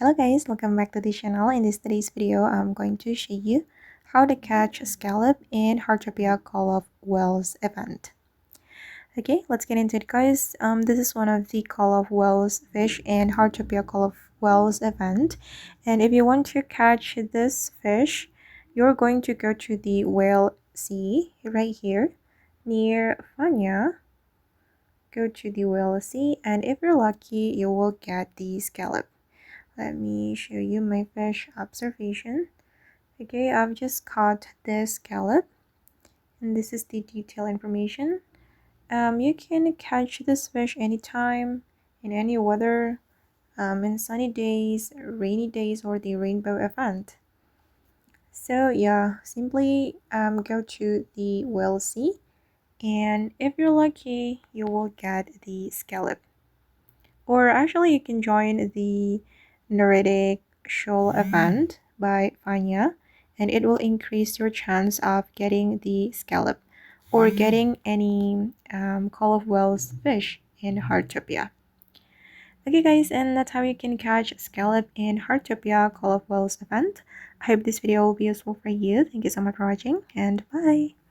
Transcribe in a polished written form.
Hello guys, welcome back to the channel. In today's video, I'm going to show you how to catch scallop in Heartopia Call of Whales event. Okay, let's get into it guys. This is one of the Call of Whales fish in Heartopia Call of Whales event. And if you want to catch this fish, you're going to go to the Whale Sea right here near Fanya. Go to the Whale Sea, and if you're lucky, you will get the scallop. Let me show you my fish observation. Okay, I've just caught this scallop, and this is the detailed information. You can catch this fish anytime, in any weather, in sunny days, rainy days, or the rainbow event. So yeah, simply go to the Whale Sea, and if you're lucky, you will get the scallop. Or actually, you can join the Netic Shaw event by Fanya, and it will increase your chance of getting the scallop or getting any Call of Whales fish in Heartopia. Okay guys, and that's how you can catch scallop in Heartopia Call of Whales event. I hope this video will be useful for you. Thank you so much for watching, and bye!